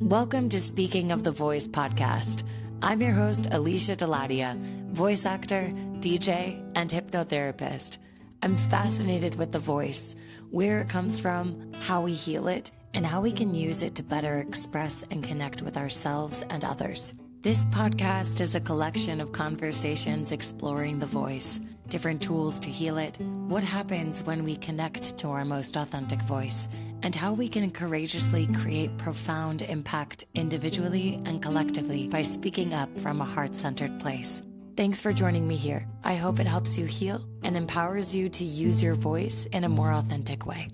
Welcome to Speaking of the Voice podcast. I'm your host, Alicia Deladia, voice actor, DJ, and hypnotherapist. I'm fascinated with the voice, where it comes from, how we heal it, and how we can use it to better express and connect with ourselves and others. This podcast is a collection of conversations exploring the voice, different tools to heal it, what happens when we connect to our most authentic voice, and how we can courageously create profound impact individually and collectively by speaking up from a heart-centered place. Thanks for joining me here. I hope it helps you heal and empowers you to use your voice in a more authentic way.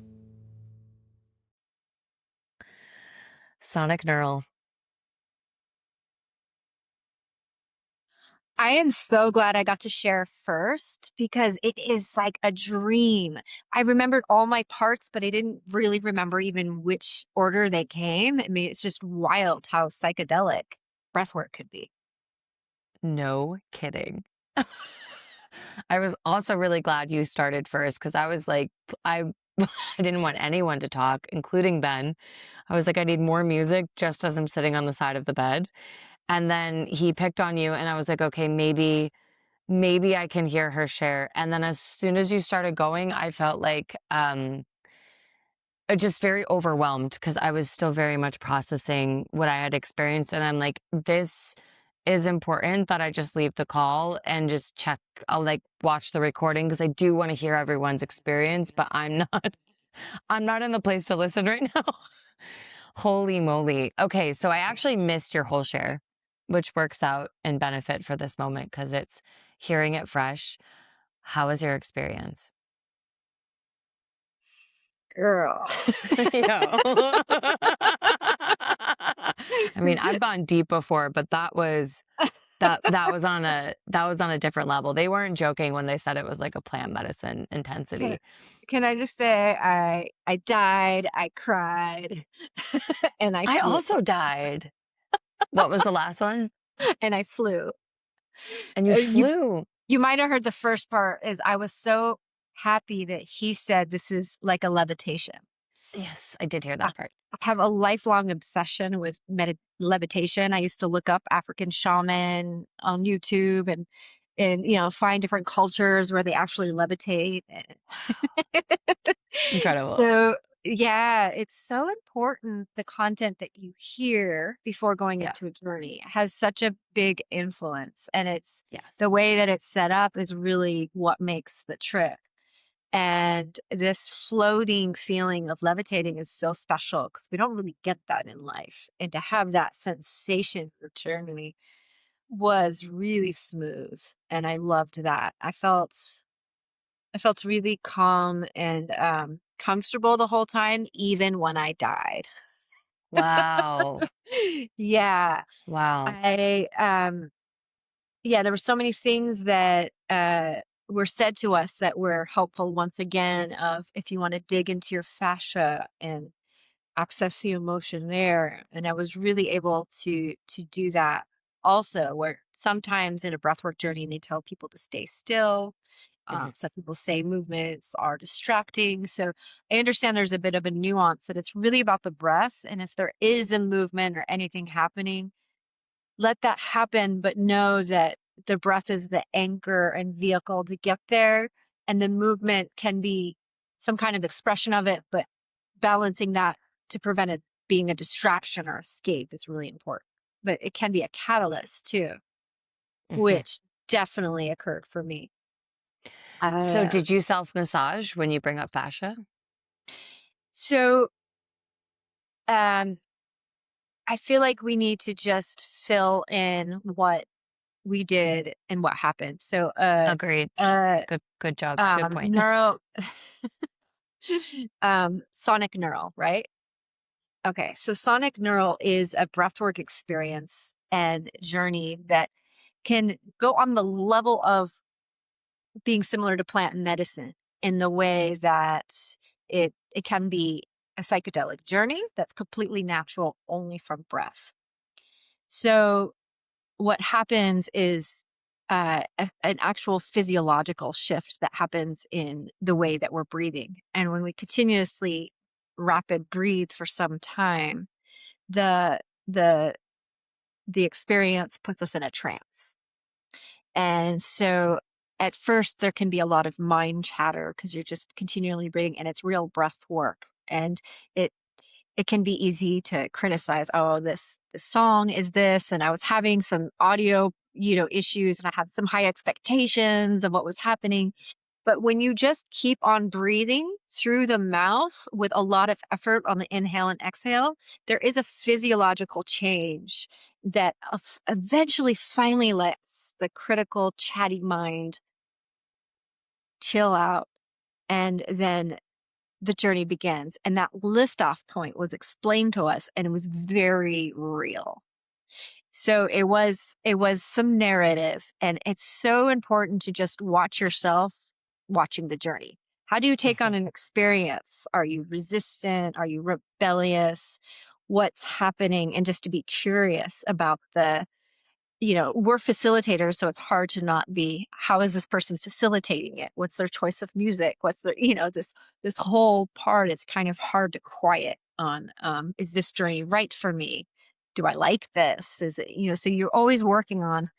Sonic Neural. I am so glad I got to share first because it is like a dream. I remembered all my parts, but I didn't really remember even which order they came. I mean, it's just wild how psychedelic breathwork could be. No kidding. I was also really glad you started first because I was like, I didn't want anyone to talk, including Ben. I was like, I need more music just as I'm sitting on the side of the bed. And then he picked on you, and I was like, okay, maybe I can hear her share. And then as soon as you started going, I felt like just very overwhelmed because I was still very much processing what I had experienced. And I'm like, this is important that I just leave the call and just check. I'll like watch the recording because I do want to hear everyone's experience, but I'm not in the place to listen right now. Holy moly. Okay, so I actually missed your whole share, which works out in benefit for this moment because it's hearing it fresh. How was your experience? Girl. Yeah. I mean, I've gone deep before, but that was on a different level. They weren't joking when they said it was like a plant medicine intensity. Can I just say I died, I cried, and I flew. also died. What was the last one? And I flew. And you flew. You might have heard the first part is I was so happy that he said this is like a levitation. Yes, I did hear that part. I have a lifelong obsession with levitation. I used to look up African shaman on YouTube and find different cultures where they actually levitate. Incredible. So yeah, it's so important. The content that you hear before going into a journey has such a big influence, and it's the way that it's set up is really what makes the trip. And this floating feeling of levitating is so special because we don't really get that in life. And to have that sensation return to me was really smooth. And I loved that. I felt really calm and comfortable the whole time, even when I died. Wow. Yeah. Wow. There were so many things that were said to us that were helpful once again of if you want to dig into your fascia and access the emotion there. And I was really able to do that also, where sometimes in a breathwork journey, they tell people to stay still. Some people say movements are distracting. So I understand there's a bit of a nuance that it's really about the breath. And if there is a movement or anything happening, let that happen, but know that the breath is the anchor and vehicle to get there. And the movement can be some kind of expression of it, but balancing that to prevent it being a distraction or escape is really important. But it can be a catalyst too, which definitely occurred for me. So did you self-massage when you bring up fascia? So I feel like we need to just fill in what we did and what happened. So Agreed. Good job. Good point. Sonic neural, right? Okay, so sonic neural is a breathwork experience and journey that can go on the level of being similar to plant medicine in the way that it can be a psychedelic journey that's completely natural only from breath. So what happens is an actual physiological shift that happens in the way that we're breathing. And when we continuously rapid breathe for some time, the the experience puts us in a trance. And so at first there can be a lot of mind chatter because you're just continually breathing, and it's real breath work. And it it can be easy to criticize, oh, this song is this, and I was having some audio, issues, and I had some high expectations of what was happening. But when you just keep on breathing through the mouth with a lot of effort on the inhale and exhale, there is a physiological change that eventually finally lets the critical, chatty mind chill out. And then the journey begins. And that liftoff point was explained to us, and it was very real. So it was some narrative, and it's so important to just watch yourself watching the journey. How do you take on Mhm. an experience? Are you resistant? Are you rebellious? What's happening? And just to be curious about we're facilitators, so it's hard to not be, how is this person facilitating it? What's their choice of music? What's their, this whole part is kind of hard to quiet on. Is this journey right for me? Do I like this? Is it, so you're always working on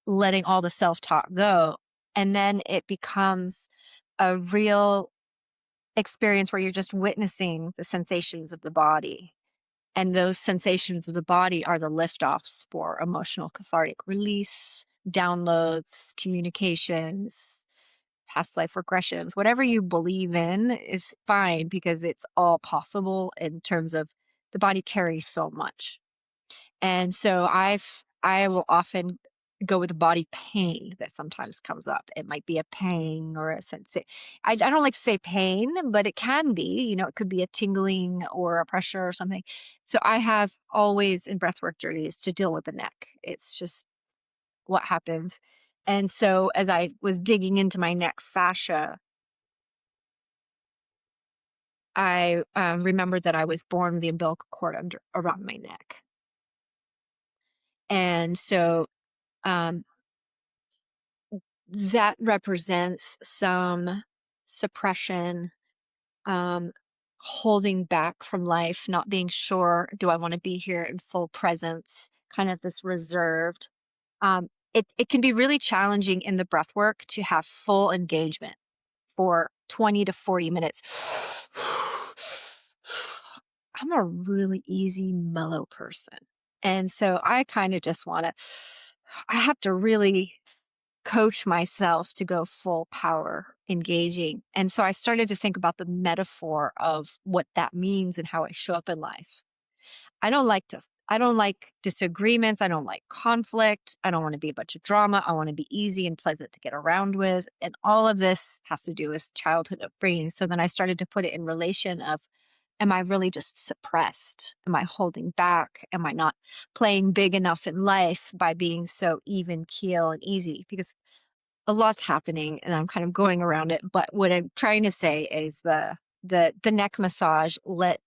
letting all the self-talk go. And then it becomes a real experience where you're just witnessing the sensations of the body, and those sensations of the body are the liftoffs for emotional cathartic release, downloads, communications, past life regressions. Whatever you believe in is fine, because it's all possible in terms of the body carries so much. And so I will often go with the body pain that sometimes comes up. It might be a pain or a sense. I don't like to say pain, but it can be, it could be a tingling or a pressure or something. So I have always in breathwork journeys to deal with the neck. It's just what happens. And so as I was digging into my neck fascia, I remembered that I was born with the umbilical cord around my neck. And so um, that represents some suppression, um, holding back from life, not being sure, do I want to be here in full presence, kind of this reserved. It can be really challenging in the breath work to have full engagement for 20 to 40 minutes. I'm a really easy, mellow person. And so I kind of just want to, I have to really coach myself to go full power engaging. And so I started to think about the metaphor of what that means and how I show up in life. I don't like disagreements. I don't like conflict. I don't want to be a bunch of drama. I want to be easy and pleasant to get around with. And all of this has to do with childhood upbringing. So then I started to put it in relation of, am I really just suppressed? Am I holding back? Am I not playing big enough in life by being so even keel and easy? Because a lot's happening and I'm kind of going around it. But what I'm trying to say is the neck massage let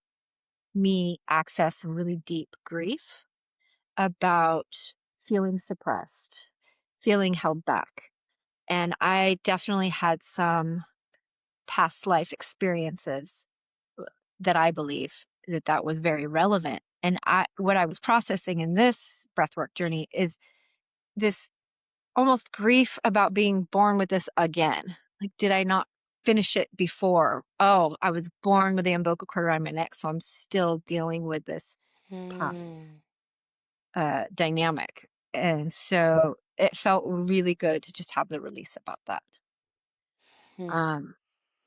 me access some really deep grief about feeling suppressed, feeling held back. And I definitely had some past life experiences that I believe that was very relevant. And what I was processing in this breathwork journey is this almost grief about being born with this again. Like, did I not finish it before? Oh, I was born with the umbilical cord around my neck, so I'm still dealing with this past Hmm. dynamic. And so it felt really good to just have the release about that. Hmm. Um,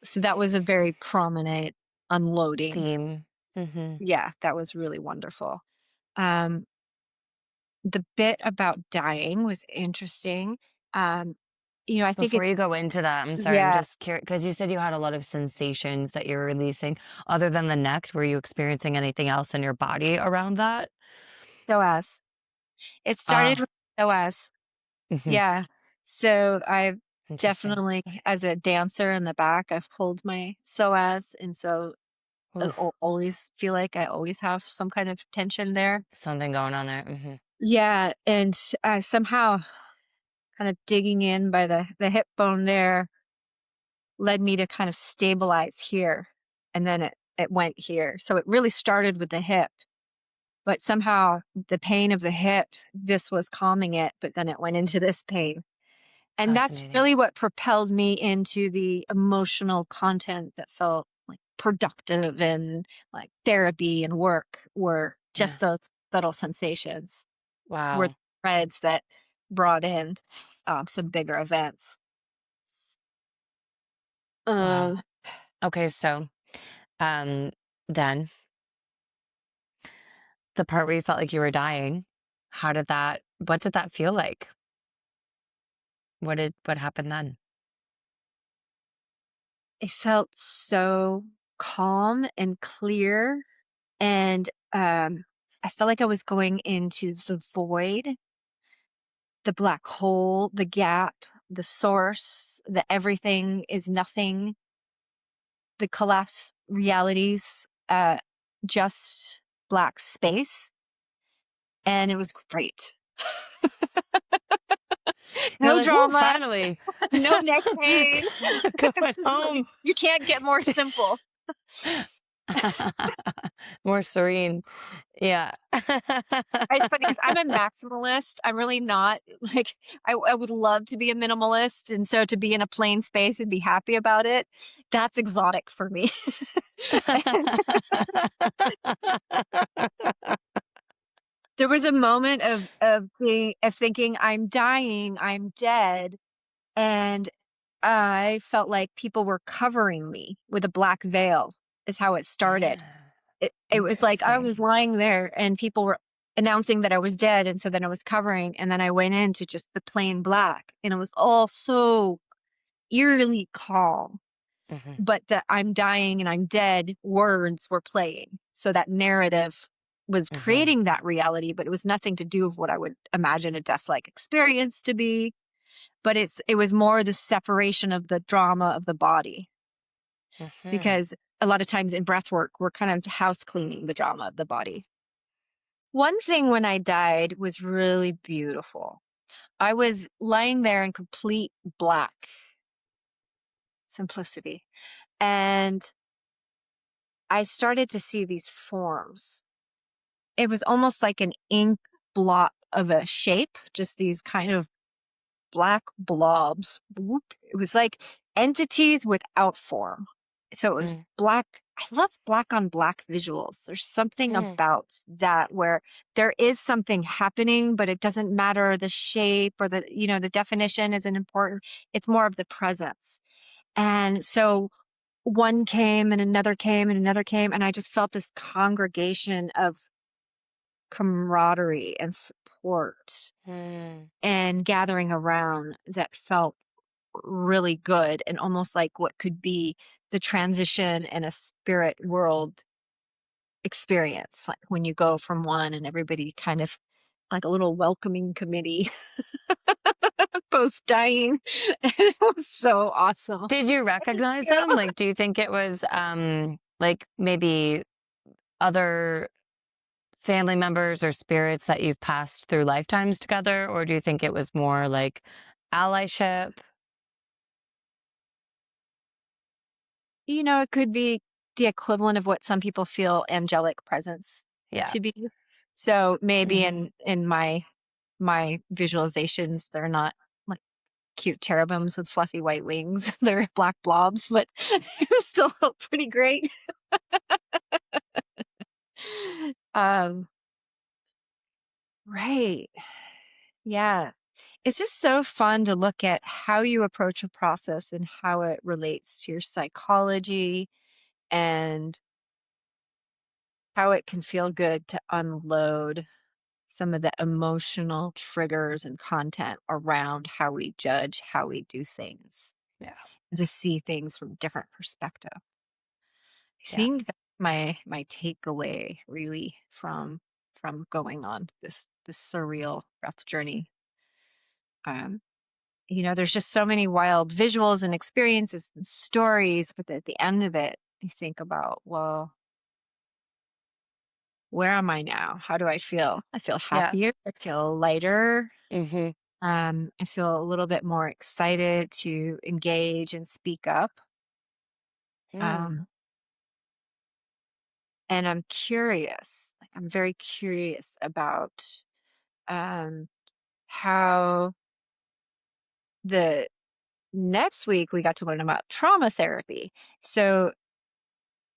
so that was a very prominent unloading. Theme. Hmm. Yeah, that was really wonderful. Um, the bit about dying was interesting. Um, I think Before it's, you go into that, I'm sorry, I'm yeah, just curious because you said you had a lot of sensations that you're releasing. Other than the neck, were you experiencing anything else in your body around that? psoas. It started Ah, with psoas. hmm, Yeah. So I've interesting. definitely, as a dancer in the back, I've pulled my psoas. And so I Oof, always feel like I always have some kind of tension there. something going on there. Yeah. And somehow kind of digging in by the hip bone there led me to kind of stabilize here. And then it went here. So it really started with the hip. but somehow the pain of the hip, this was calming it, but then it went into this pain. And that's Fascinating. really what propelled me into the emotional content that felt like productive and like therapy and work, were Yeah. just those subtle sensations were Wow. threads that brought in some bigger events. Wow. Um, Okay, so um then the part where you felt like you were dying, what did that feel like? What happened then? it felt so calm and clear. And I felt like I was going into the void, the black hole, the gap, the source, the everything is nothing, the collapse realities, just black space. And it was great. You're No like, "Ooh, drama, finally." no neck pain. Going This is home. like, you can't get more simple. More serene. Yeah. It's funny because I'm a maximalist. I'm really not like, I would love to be a minimalist. And so to be in a plain space and be happy about it, that's exotic for me. There was a moment of thinking, I'm dying, I'm dead. And I felt like people were covering me with a black veil, is how it started. Ah, It was like I was interesting. lying there and people were announcing that I was dead. And so then I was covering, and then I went into just the plain black, and it was all so eerily calm. Mhm, But the I'm dying and I'm dead words were playing. So that narrative was mhm, creating that reality, but it was nothing to do with what I would imagine a death-like experience to be. But it was more the separation of the drama of the body, mhm. because a lot of times in breath work, we're kind of house cleaning the drama of the body. One thing when I died was really beautiful. I was lying there in complete black simplicity, and I started to see these forms. It was almost like an ink blot of a shape, just these kind of black blobs. Whoop. It was like entities without form. So it was Mm, black. I love black on black visuals. There's something mm, about that where there is something happening, but it doesn't matter the shape or the definition isn't important. It's more of the presence. And so one came and another came and another came, and I just felt this congregation of camaraderie and support mm, and gathering around that felt really good, and almost like what could be the transition in a spirit world experience, like when you go from one and everybody kind of like a little welcoming committee post dying. It was so awesome. Did you recognize Yeah. them? Like, do you think it was, like, maybe other family members or spirits that you've passed through lifetimes together, or do you think it was more like allyship? It could be the equivalent of what some people feel angelic presence Yeah. to be. So maybe Mhm. in my visualizations, they're not like cute cherubims with fluffy white wings. They're black blobs, but it still felt pretty great. Um, right. Yeah. It's just so fun to look at how you approach a process and how it relates to your psychology, and how it can feel good to unload some of the emotional triggers and content around how we judge, how we do things, Yeah. to see things from different perspective. I Yeah. think that's my takeaway really from going on this surreal breath journey. Um, there's just so many wild visuals and experiences and stories, but at the end of it, you think about, well, where am I now? How do I feel? I feel Yeah. happier. I feel lighter. Mhm. I feel a little bit more excited to engage and speak up. Mm. Um, and I'm curious. I'm very curious about how the next week we got to learn about trauma therapy. So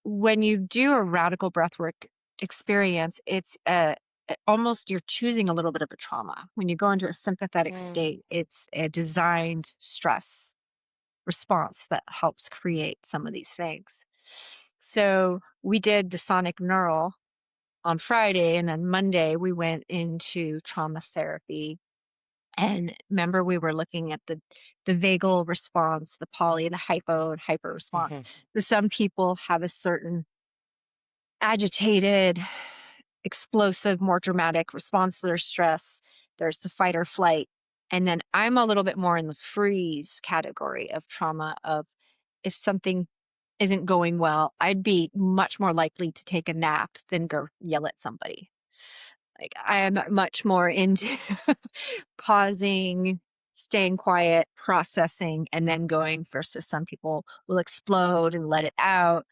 when you do a radical breathwork experience, it's almost you're choosing a little bit of a trauma. When you go into a sympathetic state, it's a designed stress response that helps create some of these things. So we did the sonic neural on Friday, and then Monday we went into trauma therapy. And remember, we were looking at the vagal response, the poly, the hypo, and hyper response. So some people have a certain agitated, explosive, more dramatic response to their stress. There's the fight or flight. And then I'm a little bit more in the freeze category of trauma of if something isn't going well, I'd be much more likely to take a nap than go yell at somebody. Like I am much more into pausing, staying quiet, processing, and then going versus some people will explode and let it out.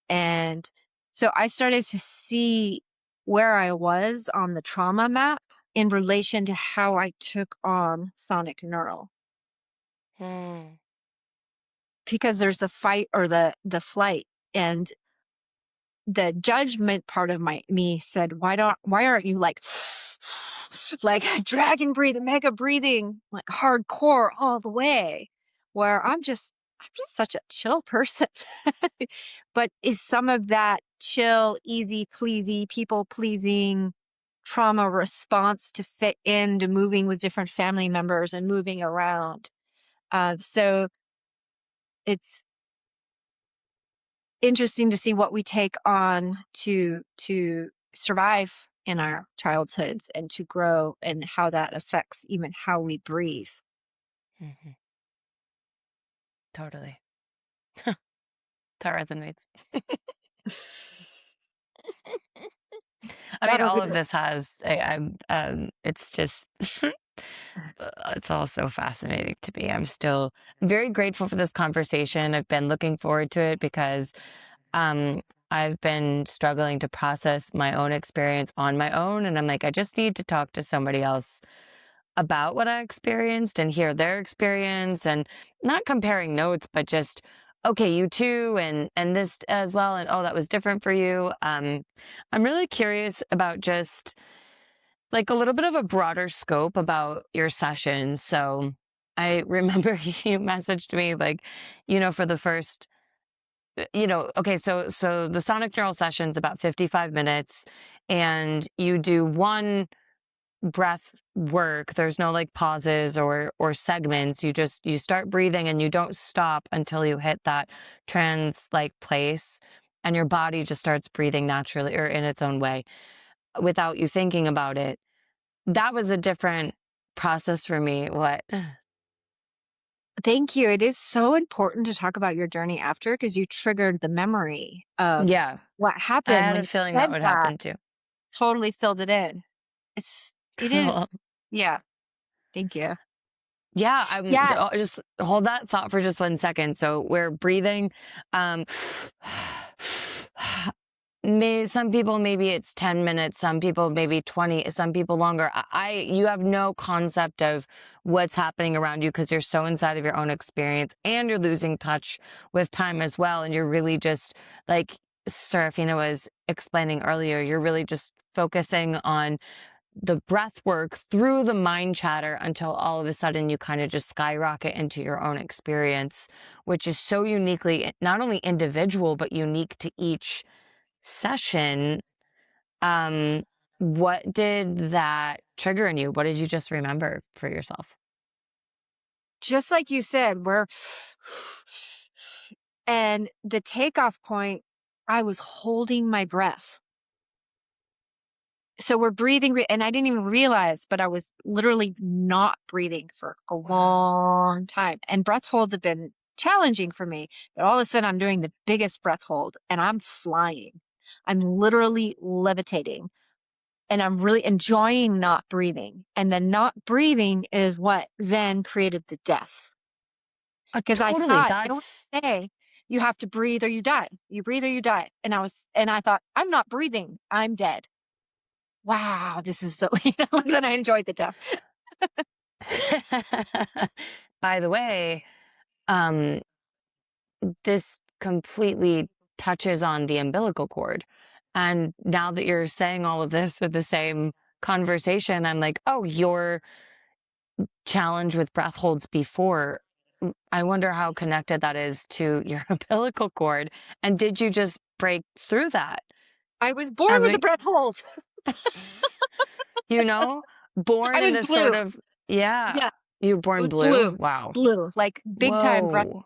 And so I started to see where I was on the trauma map in relation to how I took on sonic neural. Because there's the fight or the flight, and the judgment part of me said, why aren't you like dragon breathing, mega breathing, like hardcore all the way, where I'm just such a chill person. But is some of that chill, easy pleasy, people pleasing trauma response to fit into moving with different family members and moving around? So it's interesting to see what we take on to survive in our childhoods and to grow, and how that affects even how we breathe. Totally. That resonates. I mean, all of this has, it's just, it's all so fascinating to me. I'm still very grateful for this conversation. I've been looking forward to it because I've been struggling to process my own experience on my own. And I'm like, I just need to talk to somebody else about what I experienced and hear their experience, and not comparing notes, but just, okay, you too, and this as well, and oh, that was different for you. I'm really curious about just like a little bit of a broader scope about your sessions. So I remember you messaged me like, for the first, okay, so the sonic neural session's about 55 minutes, and you do one breath work. There's no like pauses or segments. You start breathing and you don't stop until you hit that trance like place, and your body just starts breathing naturally or in its own way without you thinking about it. That was a different process for me. What? Thank you. It is so important to talk about your journey after, because you triggered the memory of Yeah, what I happened had when a you fehold that said would that. happen too. Totally filled it in. It is. Cool. Yeah. Thank you. Yeah, Yeah. just hold that thought for just 1 second. So we're breathing. Um, some people maybe it's 10 minutes, some people maybe 20, some people longer. You have no concept of what's happening around you because you're so inside of your own experience, and you're losing touch with time as well. And you're really just like Seraphina was explaining earlier, you're really just focusing on the breath work through the mind chatter until all of a sudden you kind of just skyrocket into your own experience, which is so uniquely not only individual, but unique to each session. What did that trigger in you? What did you just remember for yourself? Just like you said, and the takeoff point, I was holding my breath. So we're breathing, and I didn't even realize, but I was literally not breathing for a long time. And breath holds have been challenging for me. But all of a sudden, I'm doing the biggest breath hold, and I'm flying. I'm literally levitating. And I'm really enjoying not breathing. And then not breathing is what then created the death. Because I Totally. thought they would That's say, you have to breathe or you die. You breathe or you die. And I thought, I'm not breathing. I'm dead. wow, this is so, then I enjoyed the death. By the way, um, this completely touches on the umbilical cord. And now that you're saying all of this with the same conversation, I'm like, oh, your challenge with breath holds before. I wonder how connected that is to your umbilical cord. And did you just break through that? I was born As with a a, breath hold. you know, born I in was this sort blue. of, yeah, Yeah, you were it born was blue? blue, Wow. blue, like big time breath. Whoa.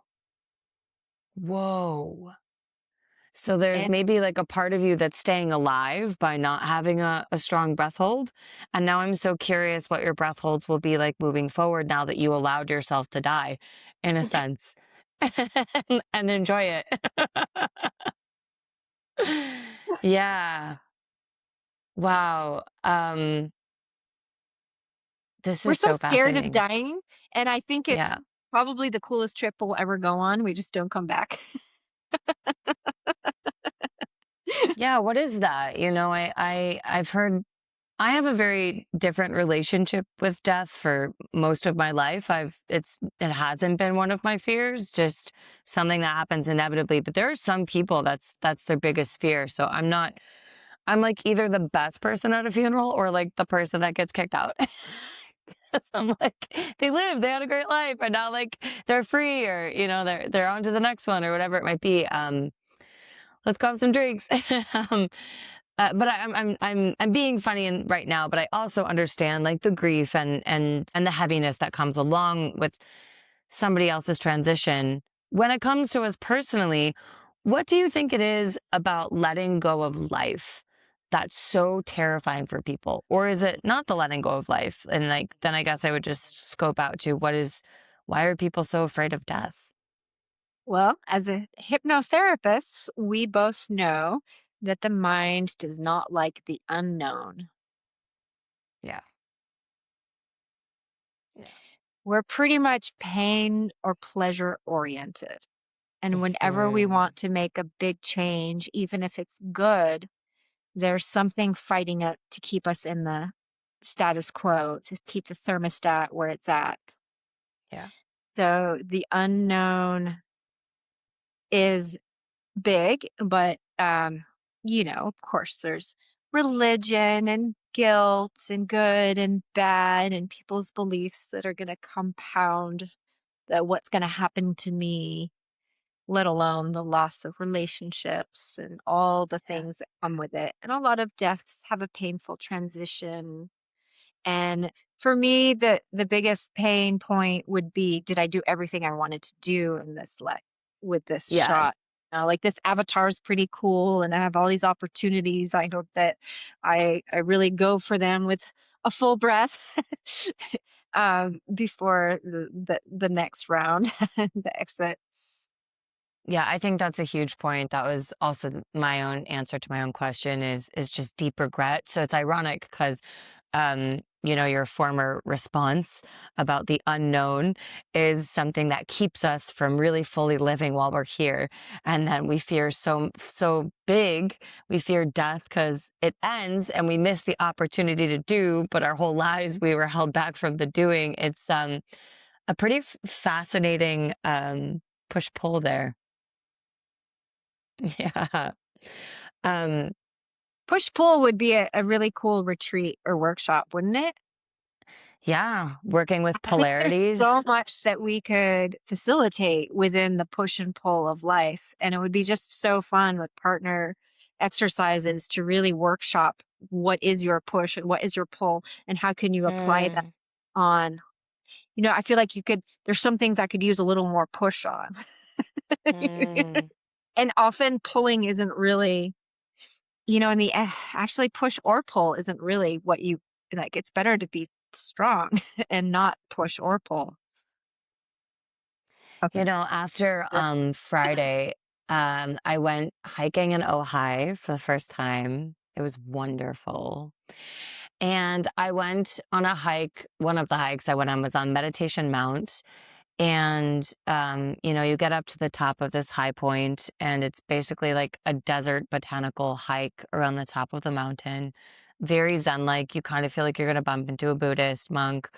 Whoa. So there's And maybe like a part of you that's staying alive by not having a strong breath hold. And now I'm so curious what your breath holds will be like moving forward now that you allowed yourself to die, in a sense, and enjoy it. Yeah. Wow. This we're is so so scared of fascinating. dying. And I think it's Yeah. probably the coolest trip we'll ever go on. We just don't come back. Yeah. What is that? I've heard I have a very different relationship with death for most of my life. It hasn't been one of my fears, just something that happens inevitably. But there are some people that's their biggest fear. So I'm like either the best person at a funeral or like the person that gets kicked out. 'Cause I'm like, they had a great life, and now like they're free, or they're on to the next one or whatever it might be. Let's go have some drinks. um, but I'm being funny right now, but I also understand like the grief and the heaviness that comes along with somebody else's transition. When it comes to us personally, what do you think it is about letting go of life that's so terrifying for people? Or is it not the letting go of life? And like then I guess I would just scope out to why are people so afraid of death? Well, as a hypnotherapist, we both know that the mind does not like the unknown. Yeah. Yeah. We're pretty much pain or pleasure oriented. And whenever we Hmm. want to make a big change, even if it's good, there's something fighting it to keep us in the status quo, to keep the thermostat where it's at. Yeah. So the unknown is big, but of course there's religion and guilt and good and bad and people's beliefs that are going to compound what's going to happen to me, let alone the loss of relationships and all the Yeah. things that come with it. And a lot of deaths have a painful transition. And for me, the biggest pain point would be, did I do everything I wanted to do in this with this Yeah. shot? Like this avatar is pretty cool, and I have all these opportunities. I hope that I really go for them with a full breath before the next round, the exit. Yeah, I think that's a huge point. That was also my own answer to my own question is just deep regret. So it's ironic because your former response about the unknown is something that keeps us from really fully living while we're here. And then we fear so big, we fear death because it ends and we miss the opportunity to do, but our whole lives we were held back from the doing. It's a pretty fascinating push-pull there. Yeah. Um, Push pull would be a really cool retreat or workshop, wouldn't it? yeah, working with I think there's so polarities. much that we could facilitate within the push and pull of life. And it would be just so fun with partner exercises to really workshop what is your push and what is your pull and how can you apply that Mm, on. I feel like there's some things I could use a little more push on. mm, And often pulling isn't really, in the actually push or pull isn't really what you like. It's better to be strong and not push or pull. Okay. after Friday, I went hiking in Ojai for the first time. It was wonderful. And I went on a hike. One of the hikes I went on was on Meditation Mount. And, you get up to the top of this high point, and it's basically like a desert botanical hike around the top of the mountain. very Zen-like. You kind of feel like you're going to bump into a Buddhist monk.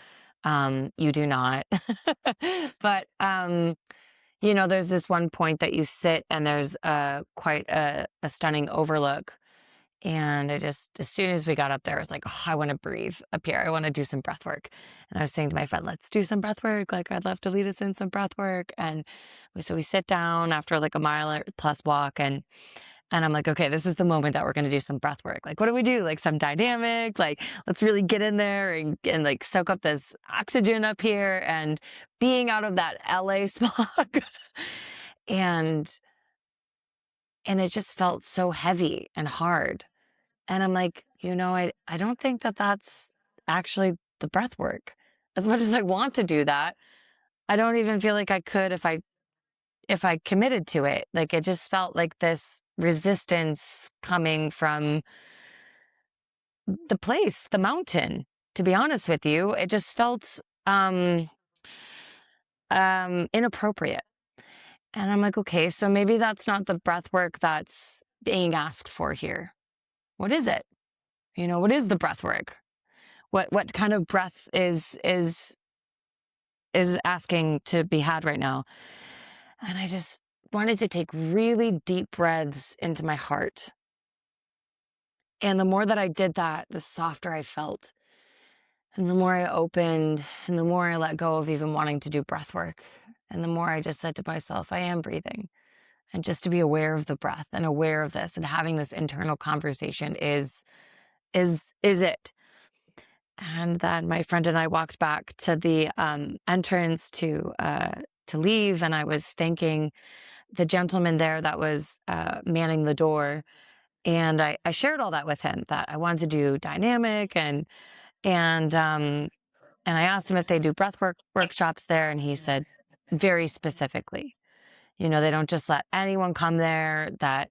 You do not. But, there's this one point that you sit and there's quite a stunning overlook. And as soon as we got up there, I was like, oh, I want to breathe up here. I want to do some breath work. And I was saying to my friend, let's do some breath work. Like, I'd love to lead us in some breath work. And so we sit down after like a mile or plus walk, and I'm like, okay, this is the moment that we're going to do some breath work. Like, what do we do? Like some dynamic, like, let's really get in there and like soak up this oxygen up here and being out of that LA smog. and, and it just felt so heavy and hard. And I'm like, I don't think that that's actually the breath work. As much as I want to do that, I don't even feel like I could if I committed to it. Like, it just felt like this resistance coming from the mountain. To be honest with you, it just felt inappropriate. And I'm like, okay, so maybe that's not the breath work that's being asked for here. What is it? What is the breath work? What kind of breath is asking to be had right now? And I just wanted to take really deep breaths into my heart. And the more that I did that, the softer I felt. And the more I opened and the more I let go of even wanting to do breath work. And the more I just said to myself, I am breathing. And just to be aware of the breath and aware of this and having this internal conversation is it. And then my friend and I walked back to the entrance to leave, and I was thanking the gentleman there that was manning the door. And I shared all that with him, that I wanted to do dynamic, and I asked him if they do workshops there, and he said very specifically, they don't just let anyone come there, that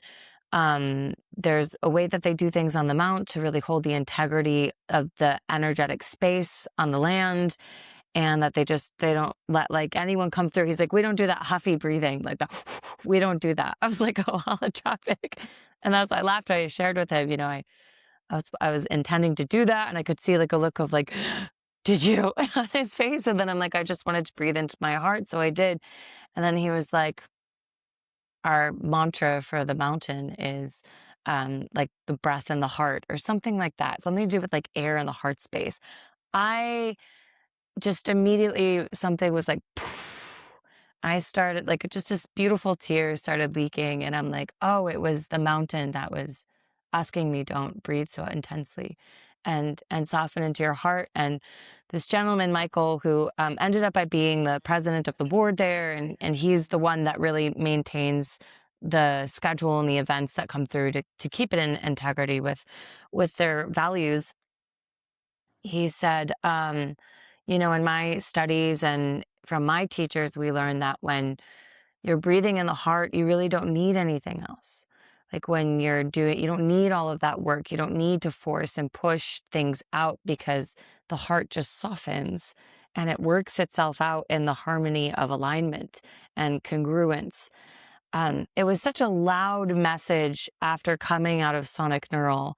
there's a way that they do things on the mount to really hold the integrity of the energetic space on the land, and that they don't let like anyone come through. He's like, we don't do that huffy breathing, like the we don't do that. I was like, oh, holotropic. And that's why I laughed. I shared with him, I was intending to do that, and I could see like a look of like, did you, on his face? And then I'm like, I just wanted to breathe into my heart, so I did. And then he was like, our mantra for the mountain is like the breath in the heart or something like that, something to do with like air in the heart space. I just immediately, something was like, poof. I started like just this beautiful tears started leaking, and I'm like, oh, it was the mountain that was asking me, don't breathe so intensely, and soften into your heart. And this gentleman, Michael, who ended up by being the president of the board there, and he's the one that really maintains the schedule and the events that come through to keep it in integrity with their values. He said, in my studies and from my teachers, we learned that when you're breathing in the heart, you really don't need anything else. Like when you don't need all of that work. You don't need to force and push things out, because the heart just softens and it works itself out in the harmony of alignment and congruence. It was such a loud message after coming out of Sonic Neural.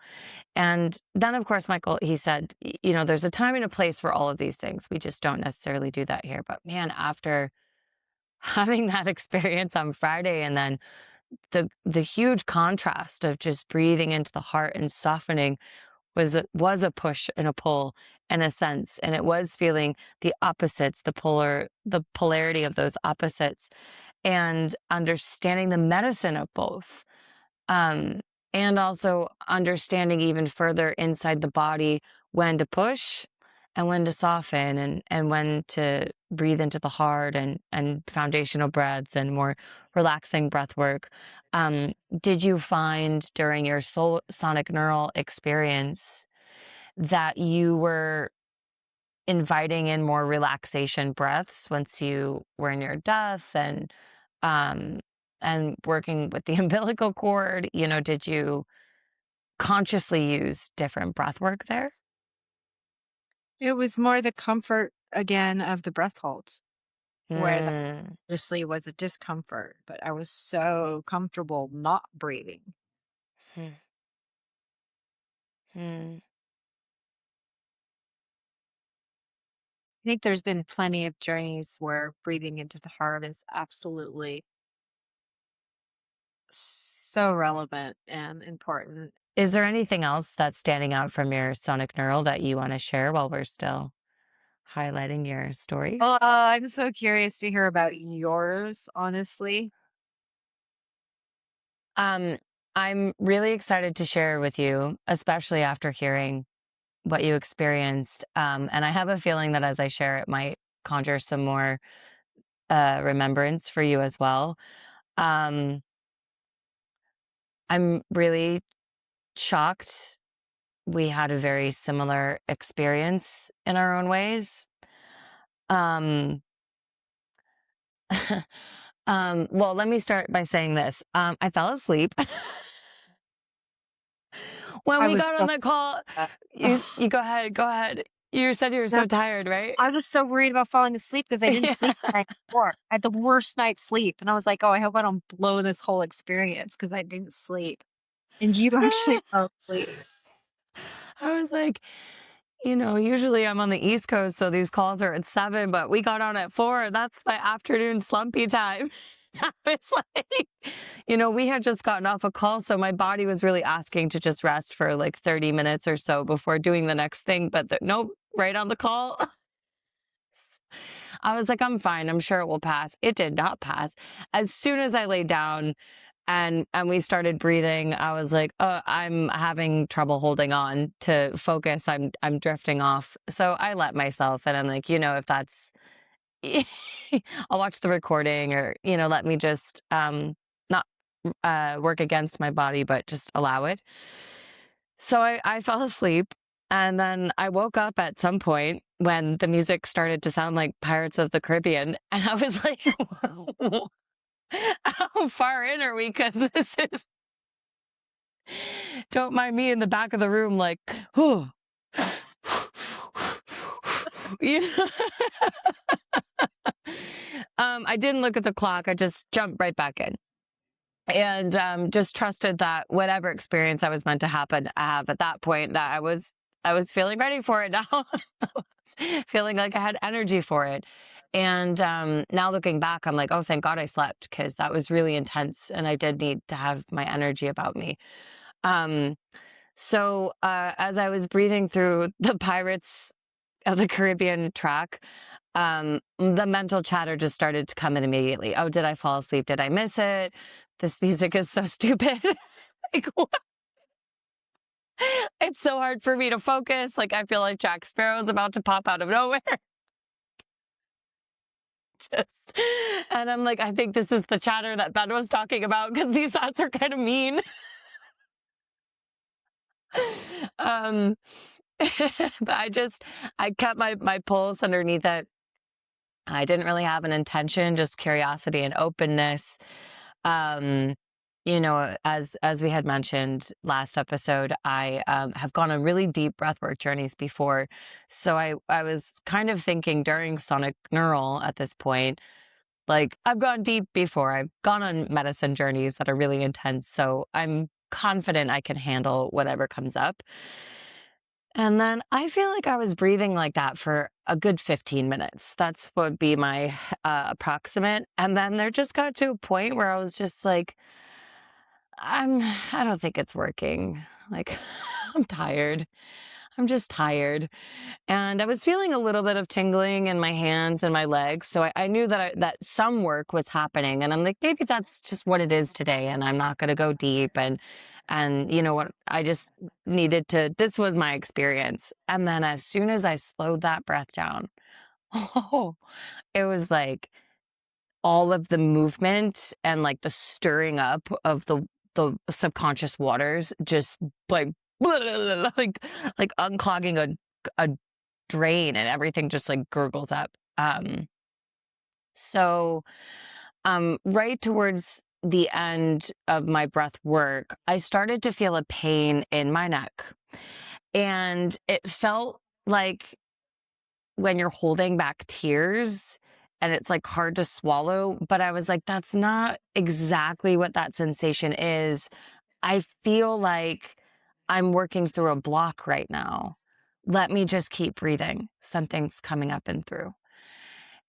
And then, of course, Michael, he said, there's a time and a place for all of these things. We just don't necessarily do that here. But man, after having that experience on Friday, and then the huge contrast of just breathing into the heart and softening was a push and a pull in a sense. And it was feeling the opposites, the polarity of those opposites, and understanding the medicine of both. And also understanding even further inside the body when to push and when to soften, and when to breathe into the heart, and foundational breaths and more relaxing breath work. Did you find during your sonic neural experience that you were inviting in more relaxation breaths once you were in your death, um, and working with the umbilical cord? Did you consciously use different breath work there? It was more the comfort again of the breath holds, where that Hmm. obviously was a discomfort, but I was so comfortable not breathing. Hmm. Hmm. I think there's been plenty of journeys where breathing into the heart is absolutely so relevant and important. Is there anything else that's standing out from your sonic neural that you want to share while we're still highlighting your story? I'm so curious to hear about yours, honestly. Um, I'm really excited to share with you, especially after hearing what you experienced. And I have a feeling that as I share, it might conjure some more remembrance for you as well. Um, I'm really shocked we had a very similar experience in our own ways. Um, well, let me start by saying this. I fell asleep when I we was got on so the call. ugh. You go ahead, go ahead. You said you were No, so tired, right? I was so worried about falling asleep because I didn't Yeah. sleep the night before. I had the worst night's sleep, and I was like, "Oh, I hope I don't blow this whole experience because I didn't sleep." And you actually fell asleep. I was like, usually I'm on the East Coast, so these calls are at 7, but we got on at 4. That's my afternoon slumpy time. I was like, we had just gotten off a call, so my body was really asking to just rest for like 30 minutes or so before doing the next thing. But nope, right on the call. I was like, I'm fine. I'm sure it will pass. It did not pass. As soon as I laid down and we started breathing, I was like, oh, I'm having trouble holding on to focus. I'm drifting off. So I let myself, and I'm like, if that's I'll watch the recording, or let me just not work against my body, but just allow it. So I fell asleep, and then I woke up at some point when the music started to sound like Pirates of the Caribbean, and I was like, how far in are we? Because this is, don't mind me in the back of the room, like, whew. You know? I didn't look at the clock. I just jumped right back in, and just trusted that whatever experience I was meant to have at that point, that I was feeling ready for it now. I was feeling like I had energy for it. And now looking back, I'm like, oh, thank God I slept, because that was really intense, and I did need to have my energy about me. Um, so as I was breathing through the Pirates of the Caribbean track, the mental chatter just started to come in immediately. Oh, did I fall asleep? Did I miss it? This music is so stupid. Like, what? It's so hard for me to focus. Like, I feel like Jack Sparrow's about to pop out of nowhere. Just, and I'm like, I think this is the chatter that Ben was talking about, because these thoughts are kind of mean. um, but I kept my pulse underneath it. I didn't really have an intention, just curiosity and openness. Um, as we had mentioned last episode, I have gone on really deep breathwork journeys before. So I was kind of thinking during sonic neural at this point, like, I've gone deep before. I've gone on medicine journeys that are really intense. So I'm confident I can handle whatever comes up. And then I feel like I was breathing like that for a good 15 minutes. That's what would be my approximate. And then there just got to a point where I was just like, I don't think it's working. Like, I'm tired. I'm just tired. And I was feeling a little bit of tingling in my hands and my legs. So I knew that some work was happening. And I'm like, maybe that's just what it is today. And I'm not going to go deep. And you know what? I just needed to, this was my experience. And then as soon as I slowed that breath down, oh, it was like all of the movement and like the stirring up of the subconscious waters, just like, like, unclogging a drain, and everything just like gurgles up. So right towards the end of my breath work, I started to feel a pain in my neck. And it felt like when you're holding back tears and it's like hard to swallow. But I was like, that's not exactly what that sensation is. I feel like I'm working through a block right now, let me just keep breathing. Something's coming up and through.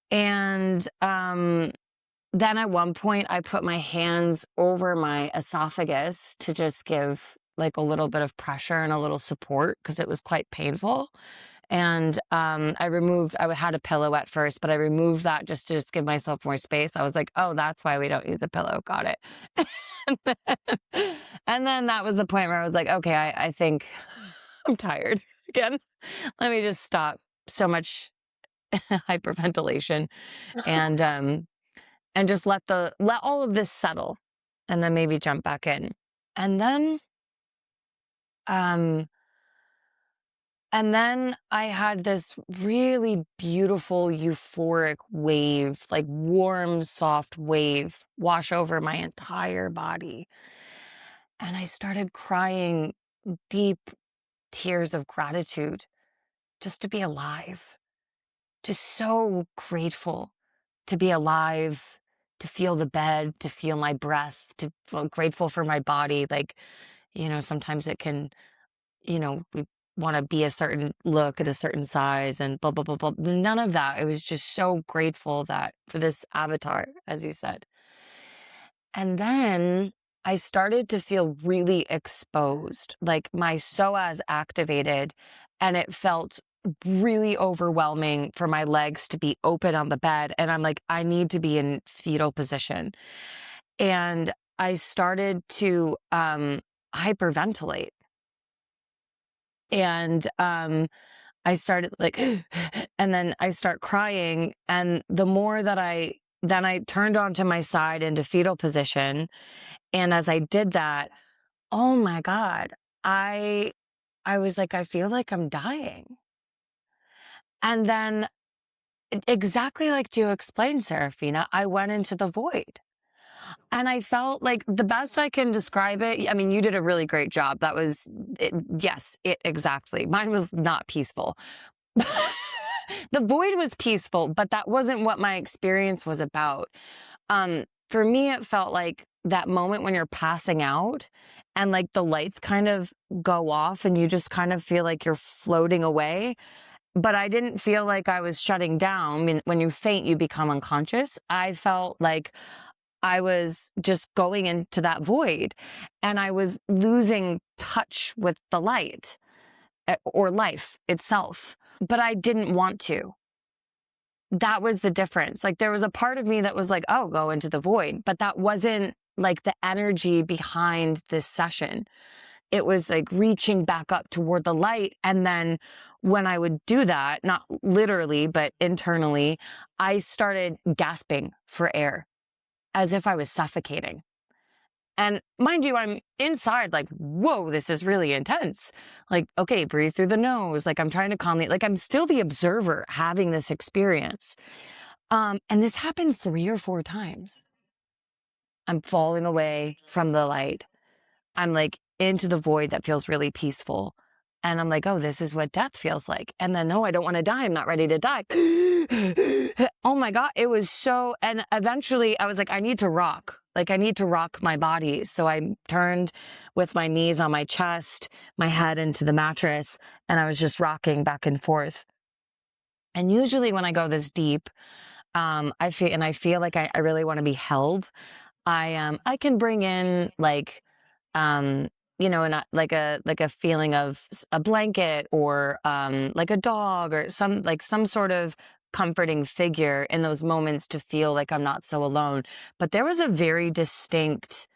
And then at one point, I put my hands over my esophagus to just give like a little bit of pressure and a little support because it was quite painful. And I had a pillow at first, but I removed that just to give myself more space. I was like, oh, that's why we don't use a pillow. Got it. and then that was the point where I was like, okay, I think I'm tired again. Let me just stop. So much hyperventilation and just let all of this settle and then maybe jump back in. And then I had this really beautiful euphoric wave, like warm, soft wave wash over my entire body. And I started crying deep tears of gratitude just to be alive. Just so grateful to be alive, to feel the bed, to feel my breath, to feel grateful for my body. Like, sometimes it can, we want to be a certain look at a certain size and blah, blah, blah, blah. None of that. I was just so grateful for this avatar, as you said. And then I started to feel really exposed, like my psoas activated, and it felt really overwhelming for my legs to be open on the bed. And I'm like, I need to be in fetal position. And I started to hyperventilate. And I started like, and then I start crying. And the more that I turned onto my side into fetal position. And as I did that, oh my God, I was like, I feel like I'm dying. And then exactly like you explained, Seraphina, I went into the void. And I felt like the best I can describe it, I mean, you did a really great job. That was, exactly. Mine was not peaceful. The void was peaceful, but that wasn't what my experience was about. For me, it felt like that moment when you're passing out and like the lights kind of go off and you just kind of feel like you're floating away. But I didn't feel like I was shutting down. I mean, when you faint, you become unconscious. I felt like I was just going into that void and I was losing touch with the light or life itself, but I didn't want to. That was the difference. Like there was a part of me that was like, oh, go into the void, but that wasn't like the energy behind this session. It was like reaching back up toward the light. And then when I would do that, not literally, but internally, I started gasping for air as if I was suffocating. And mind you, I'm inside like, whoa, this is really intense. Like, okay, breathe through the nose. Like I'm trying to calm like I'm still the observer having this experience. And this happened 3 or 4 times. I'm falling away from the light. I'm like into the void that feels really peaceful. And I'm like, oh, this is what death feels like. And then, no, I don't want to die. I'm not ready to die. Oh my God. It was so, and eventually I was like, I need to rock. Like I need to rock my body. So I turned with my knees on my chest, my head into the mattress, and I was just rocking back and forth. And usually when I go this deep, I feel like I really want to be held. I can bring in like, and like a feeling of a blanket or like a dog or some sort of comforting figure in those moments to feel like I'm not so alone. But there was a very distinct,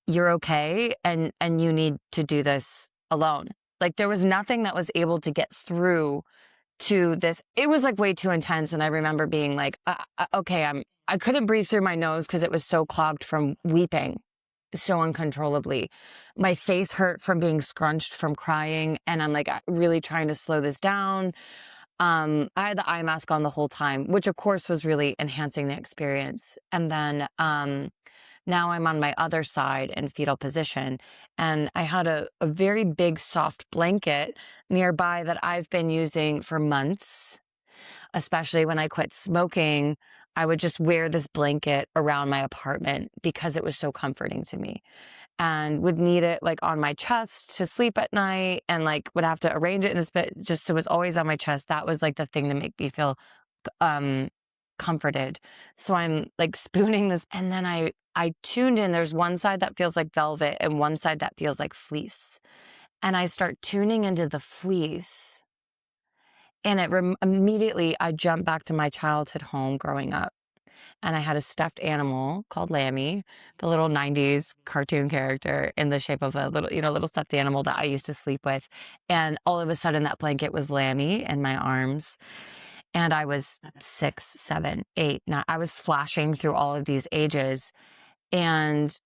you're okay and you need to do this alone. Like there was nothing that was able to get through to this. It was like way too intense. And I remember being like, okay, I couldn't breathe through my nose because it was so clogged from weeping so uncontrollably. My face hurt from being scrunched from crying. And I'm like really trying to slow this down. I had the eye mask on the whole time, which of course was really enhancing the experience. And then, now I'm on my other side in fetal position. And I had a very big soft blanket nearby that I've been using for months, especially when I quit smoking. I would just wear this blanket around my apartment because it was so comforting to me, and would need it like on my chest to sleep at night, and like would have to arrange it in a bit just so it was always on my chest. That was like the thing to make me feel um comforted. So I'm like spooning this, and then I tuned in. There's one side that feels like velvet and one side that feels like fleece. And I start tuning into the fleece, and immediately I jump back to my childhood home growing up. And I had a stuffed animal called Lammy, the little 90s cartoon character in the shape of a little, little stuffed animal that I used to sleep with. And all of a sudden that blanket was Lammy in my arms. And I was 6, 7, 8, 9. I was flashing through all of these ages. And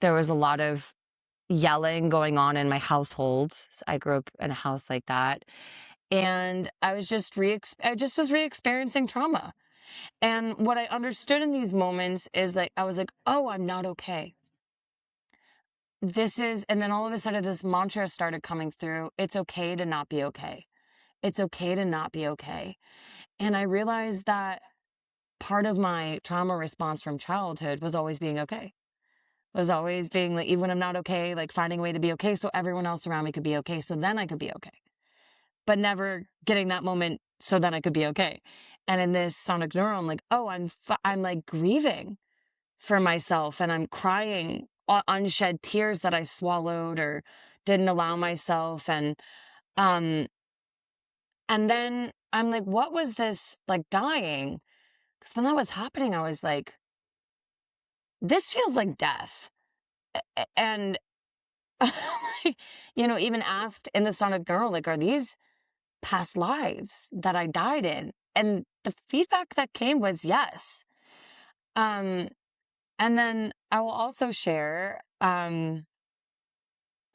there was a lot of yelling going on in my household. So I grew up in a house like that. And I was just was re-experiencing trauma. And what I understood in these moments is like, I was like, oh, I'm not okay. And then all of a sudden this mantra started coming through. It's okay to not be okay. It's okay to not be okay. And I realized that part of my trauma response from childhood was always being okay. Was always being like, even when I'm not okay, like finding a way to be okay so everyone else around me could be okay. So then I could be okay. But never getting that moment so then I could be okay. And in this sonic neural, I'm like, oh, I'm like grieving for myself, and I'm crying unshed tears that I swallowed or didn't allow myself. Um, and then I'm like, what was this like dying? Because when that was happening, I was like, this feels like death. And, even asked in the sonic neural, like, are these past lives that I died in? And the feedback that came was yes. And then I will also share, a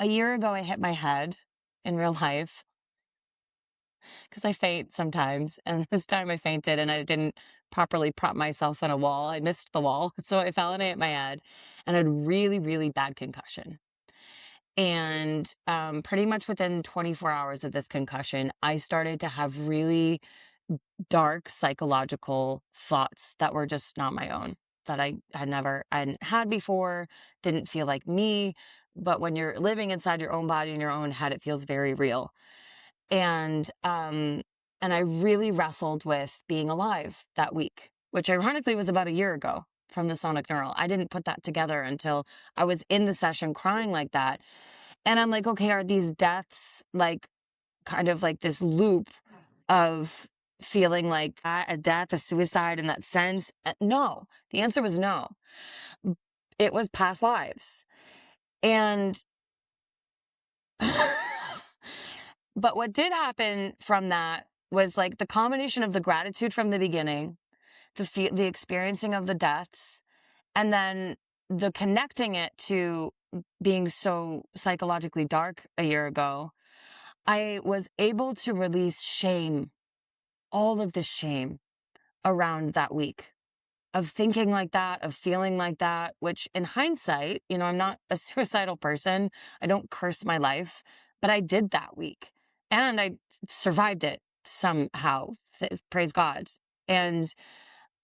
year ago, I hit my head in real life because I faint sometimes. And this time I fainted and I didn't properly prop myself on a wall. I missed the wall. So I fell and I hit my head and I had a really, really bad concussion. And pretty much within 24 hours of this concussion, I started to have really dark psychological thoughts that were just not my own, that I hadn't had before, didn't feel like me. But when you're living inside your own body in your own head, it feels very real. And I really wrestled with being alive that week, which ironically was about a year ago from the sonic neural. I didn't put that together until I was in the session crying like that. And I'm like, okay, are these deaths like kind of like this loop of feeling like a death, a suicide in that sense? No, the answer was no. It was past lives. And, but what did happen from that was like the combination of the gratitude from the beginning, the experiencing of the deaths, and then the connecting it to being so psychologically dark a year ago. I was able to release shame, all of the shame around that week of thinking like that, of feeling like that, which in hindsight, I'm not a suicidal person. I don't curse my life, but I did that week and I survived it somehow. Praise God. And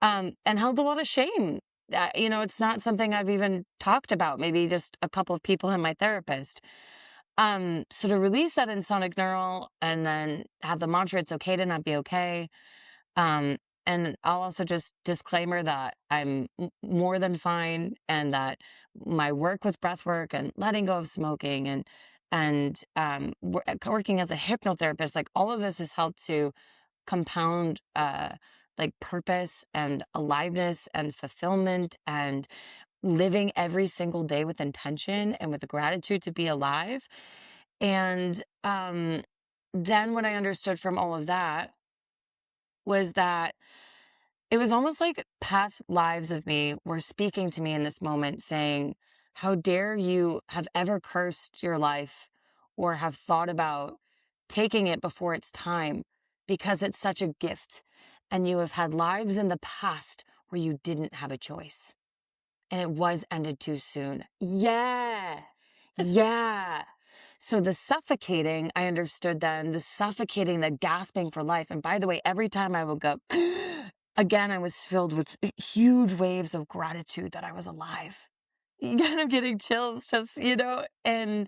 held a lot of shame. It's not something I've even talked about, maybe just a couple of people and my therapist. So to release that in sonic neural and then have the mantra, it's okay to not be okay. And I'll also just disclaimer that I'm more than fine, and that my work with breathwork and letting go of smoking and working as a hypnotherapist, like all of this has helped to compound like purpose and aliveness and fulfillment and living every single day with intention and with gratitude to be alive. And then what I understood from all of that was that it was almost like past lives of me were speaking to me in this moment saying, how dare you have ever cursed your life or have thought about taking it before it's time, because it's such a gift. And you have had lives in the past where you didn't have a choice and it was ended too soon. Yeah. Yeah. So the suffocating, I understood then, the suffocating, the gasping for life. And by the way, every time I would go, again, I was filled with huge waves of gratitude that I was alive. You kind of getting chills just, and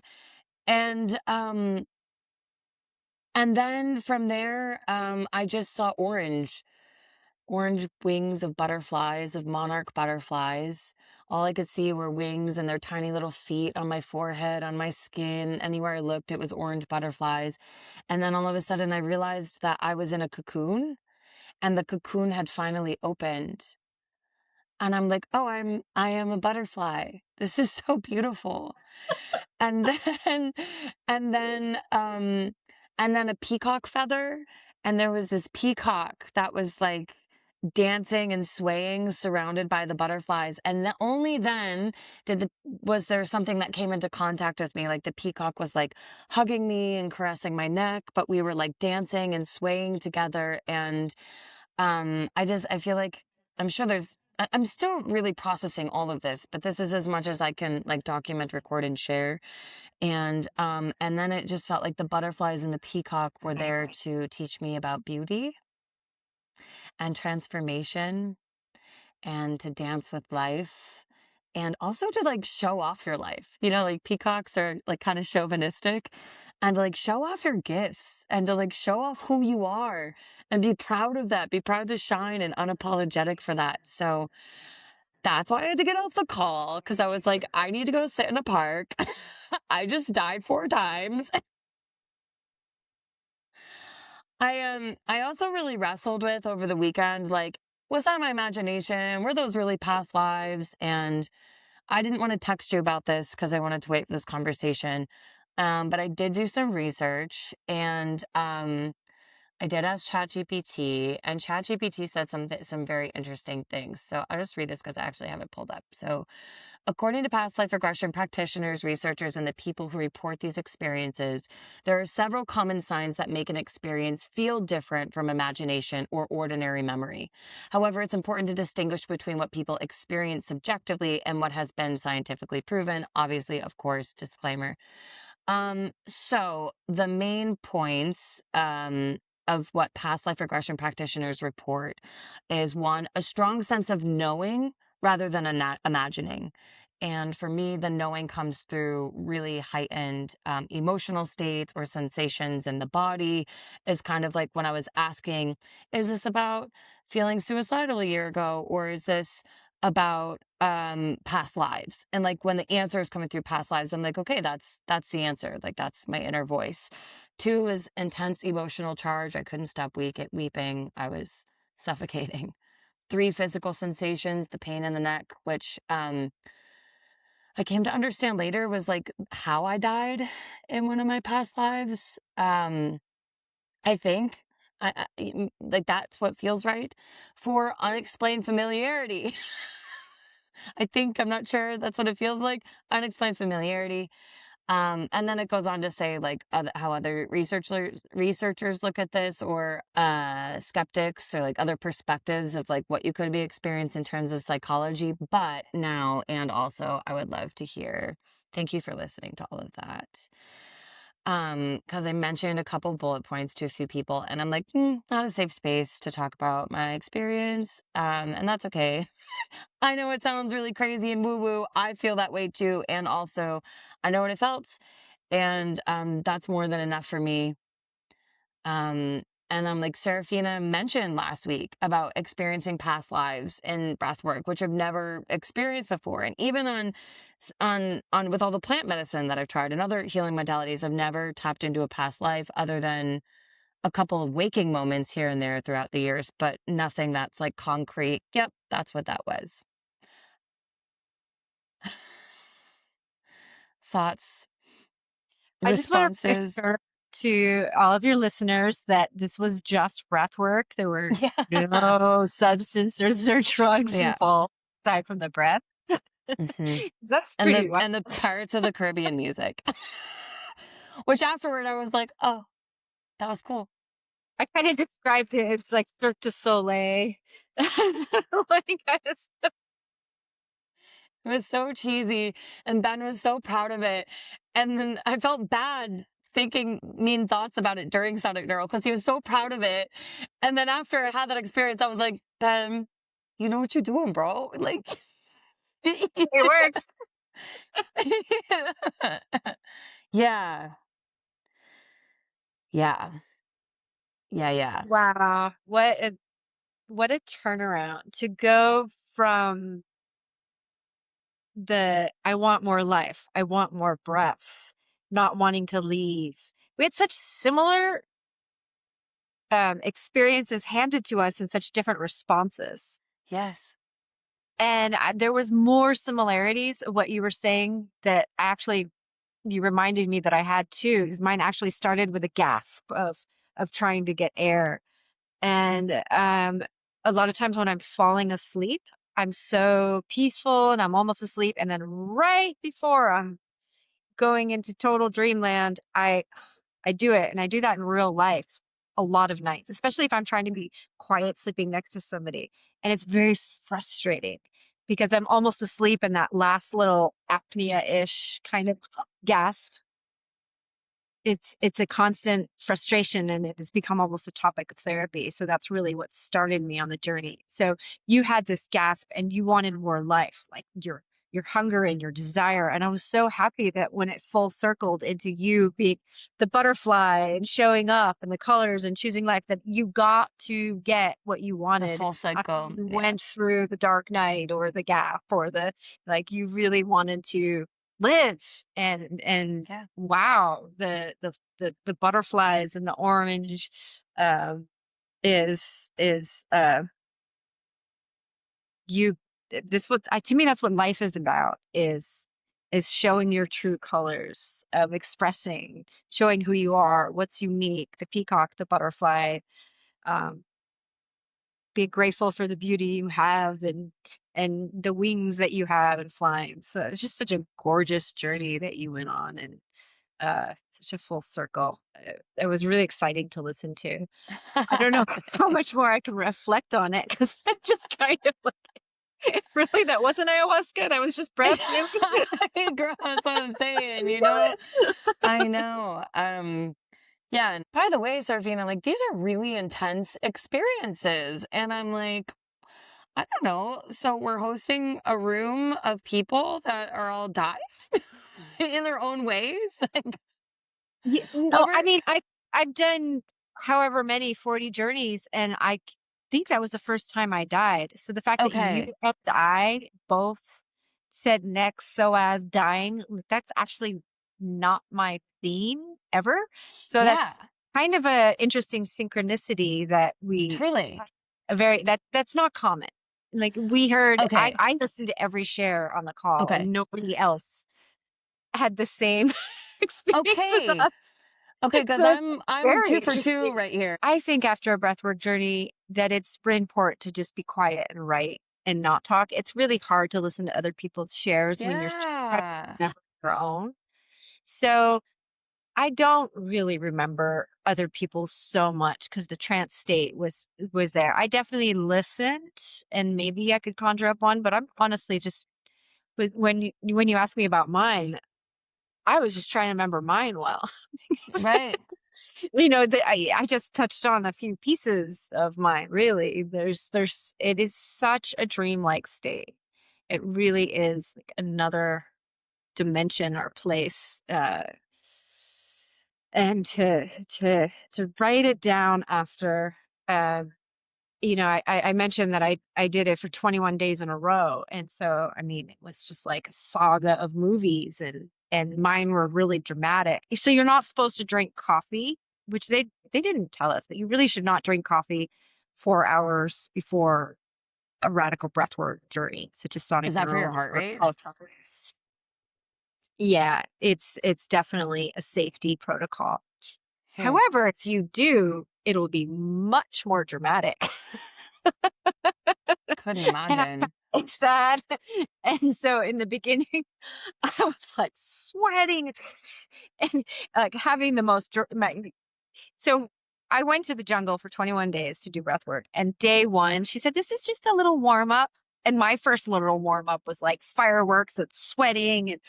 then from there, I just saw orange wings of butterflies, of monarch butterflies. All I could see were wings and their tiny little feet on my forehead, on my skin. Anywhere I looked, it was orange butterflies. And then all of a sudden, I realized that I was in a cocoon and the cocoon had finally opened. And I'm like, oh, I am a butterfly. This is so beautiful. And then, and then, um, and then a peacock feather. And there was this peacock that was like dancing and swaying, surrounded by the butterflies. And only then was there something that came into contact with me. Like the peacock was like hugging me and caressing my neck, but we were like dancing and swaying together. And I feel like I'm sure I'm still really processing all of this, but this is as much as I can like document, record, and share. And then it just felt like the butterflies and the peacock were there to teach me about beauty and transformation and to dance with life and also to like show off your life. Like peacocks are like kind of chauvinistic, and to like show off your gifts and to like show off who you are and be proud of that, be proud to shine and unapologetic for that. So that's why I had to get off the call, because I was like, I need to go sit in a park. I just died 4 times. I also really wrestled with over the weekend, like, was that my imagination? Were those really past lives? And I didn't want to text you about this because I wanted to wait for this conversation. But I did do some research, and I did ask ChatGPT, and ChatGPT said some very interesting things. So I'll just read this because I actually have it pulled up. So according to past life regression practitioners, researchers, and the people who report these experiences, there are several common signs that make an experience feel different from imagination or ordinary memory. However, it's important to distinguish between what people experience subjectively and what has been scientifically proven. Obviously, of course, disclaimer. So the main points of what past life regression practitioners report is, one, a strong sense of knowing rather than imagining. And for me, the knowing comes through really heightened emotional states or sensations in the body. It's kind of like when I was asking, is this about feeling suicidal a year ago, or is this about past lives? And like when the answer is coming through past lives, I'm like, okay, that's the answer. Like that's my inner voice. 2 is intense emotional charge. I couldn't stop weeping. I was suffocating. 3, physical sensations, the pain in the neck, which I came to understand later was like how I died in one of my past lives. I think like that's what feels right. 4, unexplained familiarity. I'm not sure, that's what it feels like. Unexplained familiarity. And then it goes on to say like how other researchers look at this, or skeptics, or like other perspectives of like what you could be experiencing in terms of psychology. But now, and also, I would love to hear. Thank you for listening to all of that. Because I mentioned a couple bullet points to a few people, and I'm like, not a safe space to talk about my experience. And that's okay. I know it sounds really crazy and woo-woo. I feel that way too. And also, I know what it felt. And that's more than enough for me. And I'm like, Seraphina mentioned last week about experiencing past lives in breathwork, which I've never experienced before. And even on with all the plant medicine that I've tried and other healing modalities, I've never tapped into a past life other than a couple of waking moments here and there throughout the years, but nothing that's like concrete. Yep, that's what that was. Thoughts, I just want to responses. make sure to all of your listeners that this was just breath work. There were Yeah. no substances or drugs Yeah. involved aside from the breath. Mm-hmm. That's And pretty wild. the Pirates of the Caribbean music, which afterward I was like, oh, that was cool. I kind of described it as like Cirque du Soleil. Like, It was so cheesy, and Ben was so proud of it. And then I felt bad thinking mean thoughts about it during sonic neural because he was so proud of it. And then after I had that experience, I was like, Ben, you know what you're doing, bro? Like, It works. yeah. Yeah. Yeah. Yeah. Wow. What a turnaround to go from I want more life, I want more breath, not wanting to leave. We had such similar experiences handed to us in such different responses. Yes. And there was more similarities of what you were saying that actually you reminded me that I had too, because mine actually started with a gasp of trying to get air. And a lot of times when I'm falling asleep, I'm so peaceful and I'm almost asleep. And then right before I'm going into total dreamland, I do it. And I do that in real life a lot of nights, especially if I'm trying to be quiet, sleeping next to somebody. And it's very frustrating because I'm almost asleep and that last little apnea-ish kind of gasp, it's a constant frustration, and it has become almost a topic of therapy. So that's really what started me on the journey. So you had this gasp and you wanted more life, like your hunger and your desire. And I was so happy that when it full circled into you being the butterfly and showing up and the colors and choosing life, that you got to get what you The wanted. full cycle. You Yeah. went through the dark night or the gap or like you really wanted to live. And Yeah. wow, the butterflies and the orange is you this what to me that's what life is about, is showing your true colors, of expressing, showing who you are, what's unique, the peacock, the butterfly. Be grateful for the beauty you have and the wings that you have and flying. So it's just such a gorgeous journey that you went on, and such a full circle. It was really exciting to listen to. I don't know how much more I can reflect on it, because I'm just kind of like, really, that wasn't ayahuasca. That was just breath. Really? Girl, that's what I'm saying, you know? I know. Yeah. And by the way, Seraphina, like these are really intense experiences. And I'm like, I don't know. So we're hosting a room of people that are all dying in their own ways. Like, Yeah, no, I mean, I've done however many 40 journeys, and think that was the first time I died. So the fact that you okay. and I both said next psoas dying, that's actually not my theme ever. So Yeah, that's kind of a interesting synchronicity that we truly. that's not common. Like we heard, Okay. I listened to every share on the call, Okay. and nobody else had the same experience as Okay. us. Okay. Cause So it's I'm very 2 for 2 interesting. right here. I think after a breathwork journey that it's very important to just be quiet and write and not talk. It's really hard to listen to other people's shares when you're Yeah. your own. So I don't really remember other people so much because the trance state was there. I definitely listened, and maybe I could conjure up one, but I'm honestly just when you ask me about mine, I was just trying to remember mine well. Right. I just touched on a few pieces of mine. Really, it is such a dreamlike state. It really is like another dimension or place. And to write it down after, I mentioned that I did it for 21 days in a row. And so, I mean, it was just like a saga of movies, and mine were really dramatic. So you're not supposed to drink coffee, which they didn't tell us, but you really should not drink coffee 4 hours before a radical breathwork journey, such as sonic Is that for your neural. heart rate? Yeah, it's definitely a safety protocol. Hmm. However, if you do, it'll be much more dramatic. Couldn't And imagine. it's that. And so in the beginning, I was like sweating and like having the most. So I went to the jungle for 21 days to do breath work. And day one, she said, this is just a little warm up. And my first little warm up was like fireworks and sweating and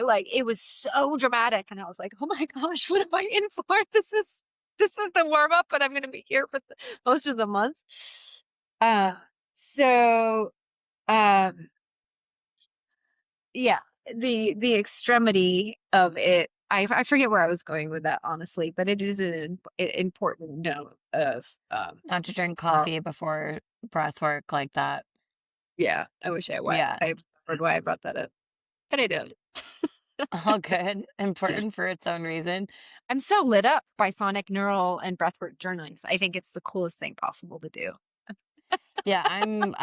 like it was so dramatic. And I was like, oh my gosh, what am I in for? This is the warm up, but I'm going to be here for most of the months. So, yeah, the extremity of it. I forget where I was going with that, honestly, but it is an important note of Not to drink uh, coffee before breath work like that. yeah. I wish I Yeah. remembered why I brought that up, but I don't. All good. Important for its own reason. I'm so lit up by sonic neural and breathwork journaling. So I think it's the coolest thing possible to do. Yeah, I'm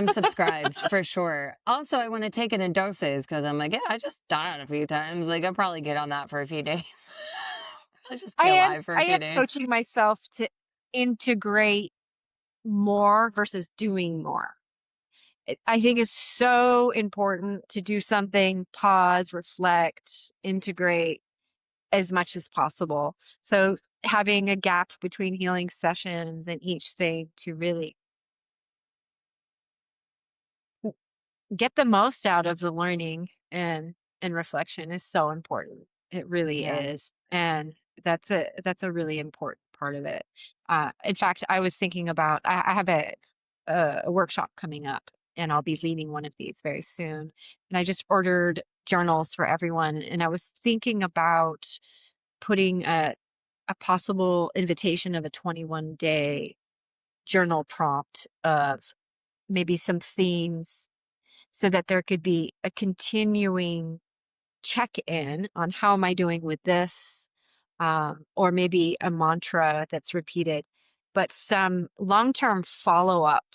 subscribed for sure. Also, I want to take it in doses because I'm like, yeah, I just died a few times. Like, I'll probably get on that for a few days. I'll just be alive for a I few am days. coaching myself to integrate more versus doing more. I think it's so important to do something, pause, reflect, integrate as much as possible. So having a gap between healing sessions and each thing to really get the most out of the learning and reflection is so important. It really Yeah. is. And that's a really important part of it. In fact, I was thinking about I have a workshop coming up and I'll be leading one of these very soon. And I just ordered journals for everyone. And I was thinking about putting a possible invitation of a 21-day journal prompt of maybe some themes so that there could be a continuing check-in on how am I doing with this, or maybe a mantra that's repeated. But some long-term follow-up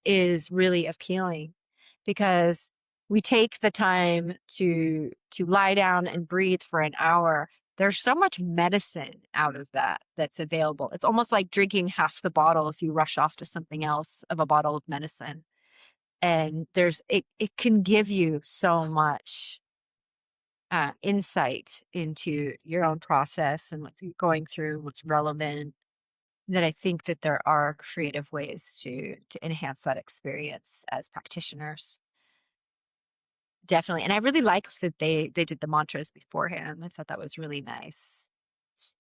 is really appealing because we take the time to lie down and breathe for an hour. There's so much medicine out of that that's available. It's almost like drinking half the bottle if you rush off to something else of a bottle of medicine. And it can give you so much insight into your own process and what's going through, what's relevant. That I think that there are creative ways to enhance that experience as practitioners. Definitely. And I really liked that they did the mantras beforehand. I thought that was really nice.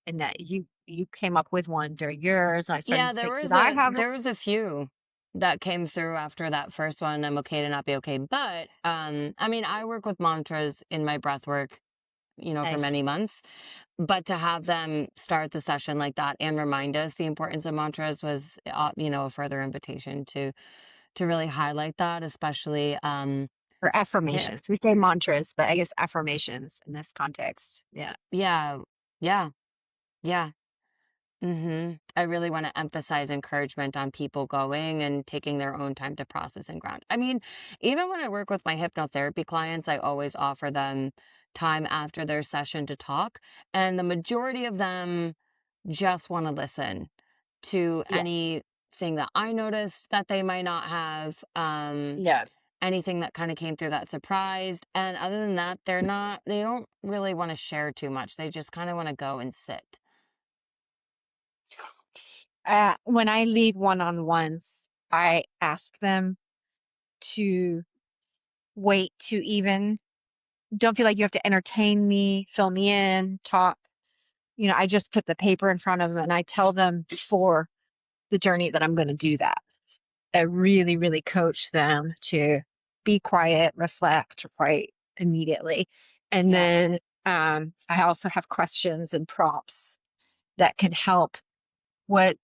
And that you came up with one during yours. And I started Yeah, to think, did I have it? there was a few that came through after that first one. I'm okay to not be okay. But I mean, I work with mantras in my breath work, for Nice. many months. But to have them start the session like that and remind us the importance of mantras was, a further invitation to really highlight that, especially, Or yeah, affirmations. We say mantras, but I guess affirmations in this context. Yeah. yeah, yeah, yeah. I really want to emphasize encouragement on people going and taking their own time to process and ground. I mean, even when I work with my hypnotherapy clients, I always offer them time after their session to talk. And the majority of them just want to listen to Yeah. anything that I noticed that they might not have, Yeah. anything that kind of came through that surprised. And other than that, they don't really want to share too much. They just kind of want to go and sit. When I lead one-on-ones, I ask them to wait to even don't feel like you have to entertain me, fill me in, talk. I just put the paper in front of them and I tell them before the journey that I'm going to do that. I really, really coach them to be quiet, reflect right immediately. And Yeah. then I also have questions and prompts that can help. What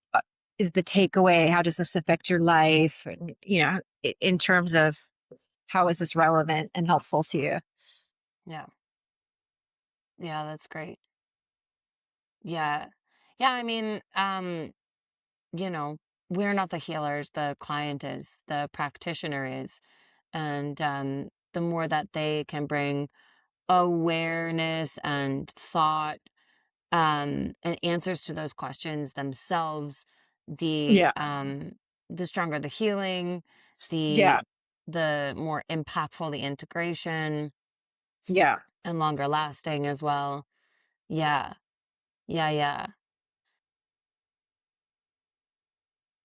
is the takeaway? How does this affect your life? And, in terms of how is this relevant and helpful to you? Yeah. Yeah, that's great. Yeah. Yeah, I mean, you know, we're not the healers, the client is, the practitioner is. And the more that they can bring awareness and thought, and answers to those questions themselves, Yeah. the stronger the healing, the Yeah. the more impactful the integration Yeah. and longer lasting as well. Yeah. Yeah, yeah.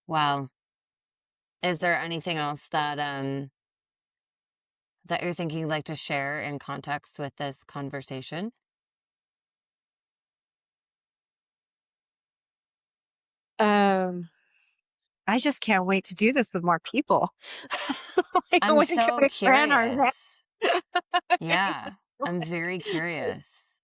Wow. Is there anything else that that you're thinking you'd like to share in context with this conversation? Um, I just can't wait to do this with more people. Like, I I'm want to go so to Grand Island. curious. Yeah, I'm very curious.